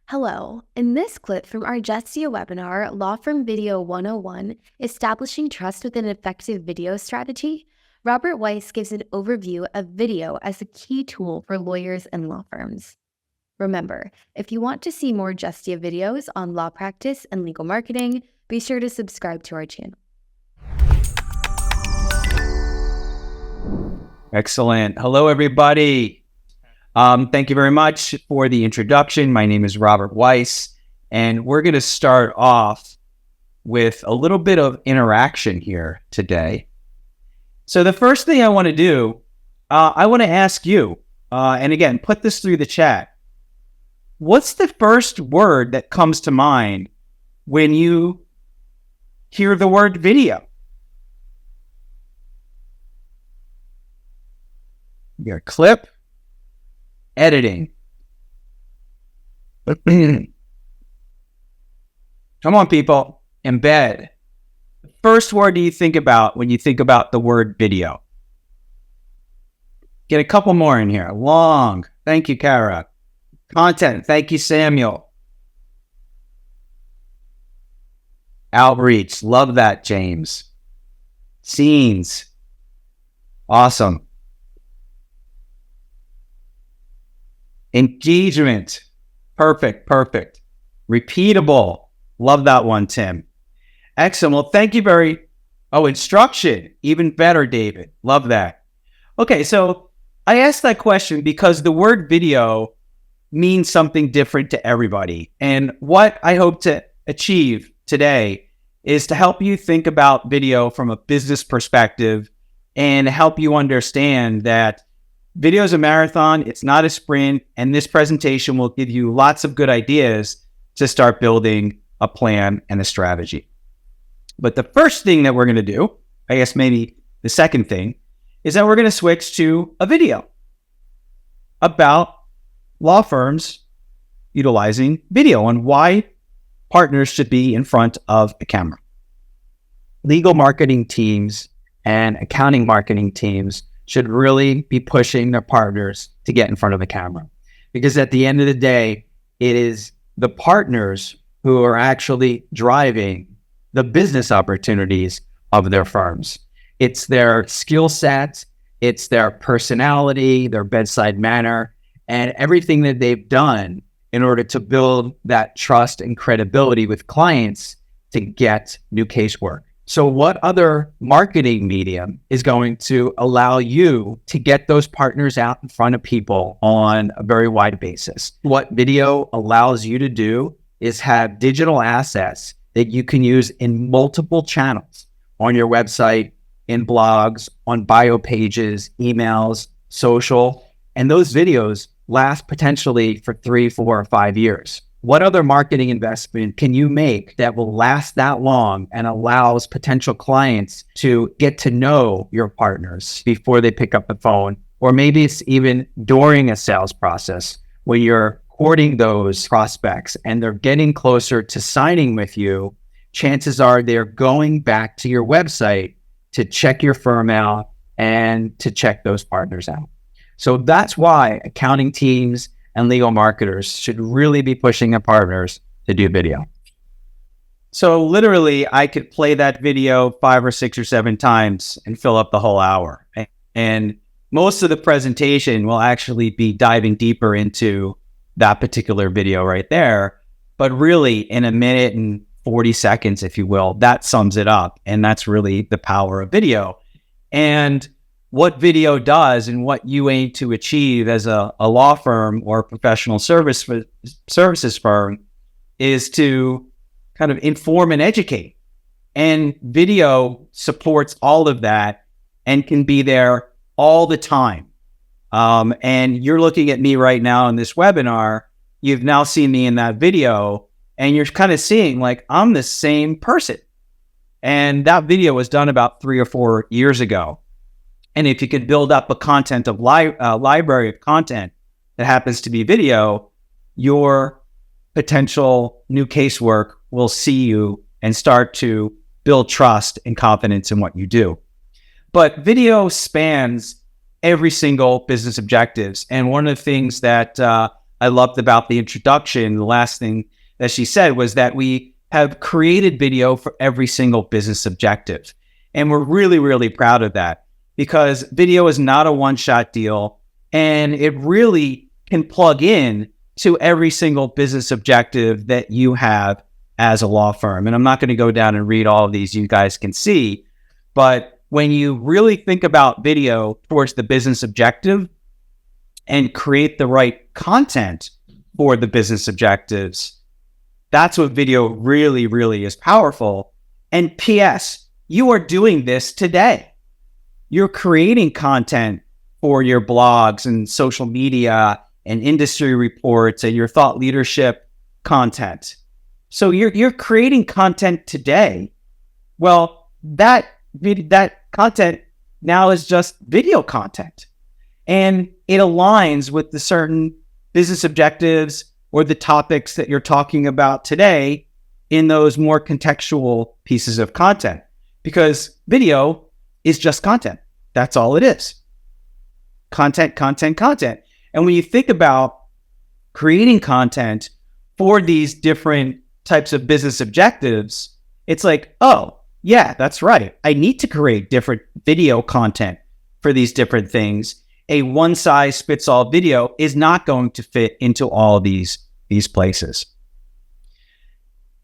Hello. In this clip from our Justia webinar, Law Firm Video 101, Establishing Trust with an Effective Video Strategy, Robert Weiss gives an overview of video as a key tool for lawyers and law firms. Remember, if you want to see more Justia videos on law practice and legal marketing, be sure to subscribe to our channel. Excellent. Hello, everybody. Thank you very much for the introduction. My name is Robert Weiss, and we're going to start off with a little bit of interaction here today. So the first thing I want to do, I want to ask you, and again, put this through the chat. What's the first word that comes to mind when you hear the word video? Your clip. Editing. Come on, people. Embed. The first word do you think about when you think about the word video? Get a couple more in here. Long. Thank you, Kara. Content. Thank you, Samuel. Outreach. Love that, James. Scenes. Awesome. Engagement. Perfect. Repeatable. Love that one, Tim. Excellent. Well, thank you instruction. Even better, David. Love that. Okay, so I asked that question because the word video means something different to everybody. And what I hope to achieve today is to help you think about video from a business perspective and help you understand that video is a marathon, it's not a sprint, and this presentation will give you lots of good ideas to start building a plan and a strategy. But the first thing that we're going to do, I guess maybe the second thing, is that we're going to switch to a video about law firms utilizing video and why partners should be in front of a camera. Legal marketing teams and accounting marketing teams should really be pushing their partners to get in front of the camera. Because at the end of the day, it is the partners who are actually driving the business opportunities of their firms. It's their skill set, it's their personality, their bedside manner, and everything that they've done in order to build that trust and credibility with clients to get new casework. So what other marketing medium is going to allow you to get those partners out in front of people on a very wide basis? What video allows you to do is have digital assets that you can use in multiple channels on your website, in blogs, on bio pages, emails, social, and those videos last potentially for 3, 4, or 5 years. What other marketing investment can you make that will last that long and allows potential clients to get to know your partners before they pick up the phone? Or maybe it's even during a sales process when you're courting those prospects and they're getting closer to signing with you. Chances are they're going back to your website to check your firm out and to check those partners out. So that's why accounting teams and legal marketers should really be pushing their partners to do video. So literally, I could play that video 5 or 6 or 7 times and fill up the whole hour. And most of the presentation will actually be diving deeper into that particular video right there. But really, in 1 minute and 40 seconds, if you will, that sums it up. And that's really the power of video. And what video does and what you aim to achieve as a law firm or professional services firm is to kind of inform and educate. And video supports all of that and can be there all the time. And you're looking at me right now in this webinar. You've now seen me in that video and you're kind of seeing like I'm the same person. And that video was done about 3 or 4 years ago. And if you could build up a library of content that happens to be video, your potential new casework will see you and start to build trust and confidence in what you do. But video spans every single business objectives. And one of the things that I loved about the introduction, the last thing that she said was that we have created video for every single business objective. And we're really, really proud of that because video is not a one-shot deal and it really can plug in to every single business objective that you have as a law firm. And I'm not going to go down and read all of these, you guys can see, but when you really think about video towards the business objective and create the right content for the business objectives, that's what video really, really is powerful. And P.S., you are doing this today. You're creating content for your blogs and social media and industry reports and your thought leadership content. So you're creating content today. Well, that content now is just video content. And it aligns with the certain business objectives or the topics that you're talking about today in those more contextual pieces of content. Because video is just content. That's all it is. Content, content, content. And when you think about creating content for these different types of business objectives, it's like, oh, yeah, that's right. I need to create different video content for these different things. A one-size-fits-all video is not going to fit into all these places.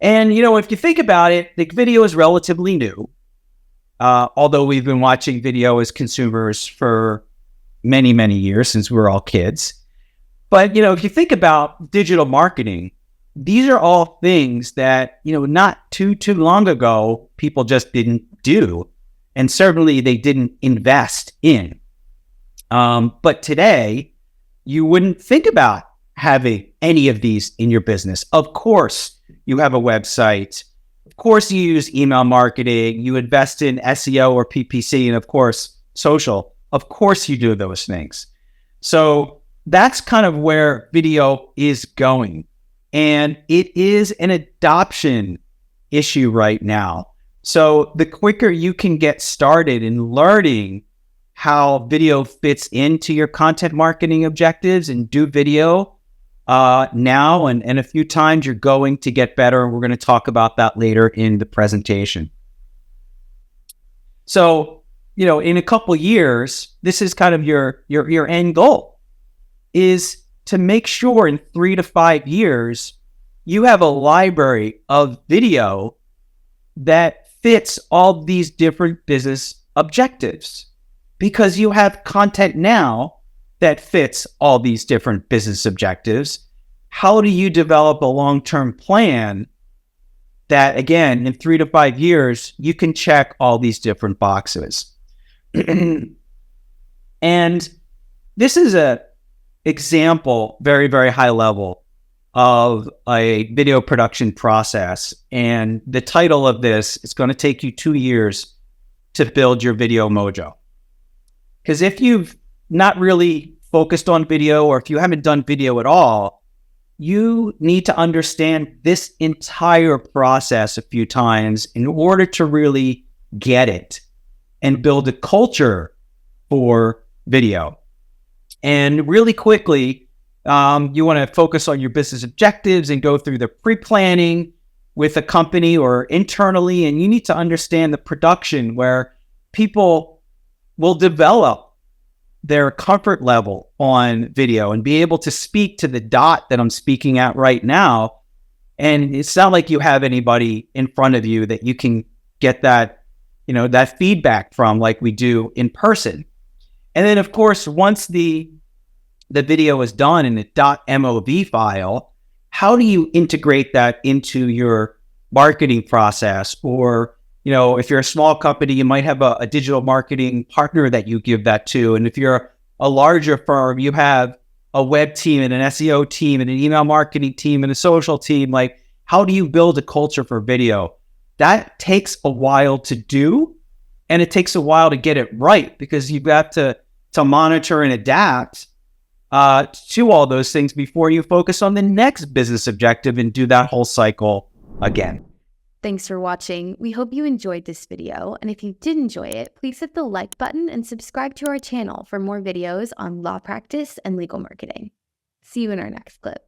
And, if you think about it, the video is relatively new. Although we've been watching video as consumers for many, many years since we were all kids. But, if you think about digital marketing, these are all things that, not too long ago, people just didn't do. And certainly they didn't invest in. But today, you wouldn't think about having any of these in your business. Of course, you have a website. Of course, you use email marketing. You invest in SEO or PPC, and of course, social. Of course, you do those things. So that's kind of where video is going. And it is an adoption issue right now. So the quicker you can get started in learning how video fits into your content marketing objectives and do video now and a few times, you're going to get better. And we're going to talk about that later in the presentation. So, in a couple years, this is kind of your end goal is to make sure in 3 to 5 years, you have a library of video that fits all these different business objectives because you have content now that fits all these different business objectives. How do you develop a long-term plan that, again, in 3 to 5 years, you can check all these different boxes? And this is a example, very, very high level, of a video production process. And the title of this is going to take you 2 years to build your video mojo. Because if you've not really focused on video, or if you haven't done video at all, you need to understand this entire process a few times in order to really get it and build a culture for video. And really quickly, you want to focus on your business objectives and go through the pre-planning with a company or internally. And you need to understand the production where people will develop their comfort level on video and be able to speak to the dot that I'm speaking at right now. And it's not like you have anybody in front of you that you can get that, that feedback from like we do in person. And then, of course, once the video is done in a .mov file, how do you integrate that into your marketing process? Or, if you're a small company, you might have a digital marketing partner that you give that to. And if you're a larger firm, you have a web team and an SEO team and an email marketing team and a social team. Like, how do you build a culture for video? That takes a while to do. And it takes a while to get it right because you've got to monitor and adapt to all those things before you focus on the next business objective and do that whole cycle again. Thanks for watching. We hope you enjoyed this video. And if you did enjoy it, please hit the like button and subscribe to our channel for more videos on law practice and legal marketing. See you in our next clip.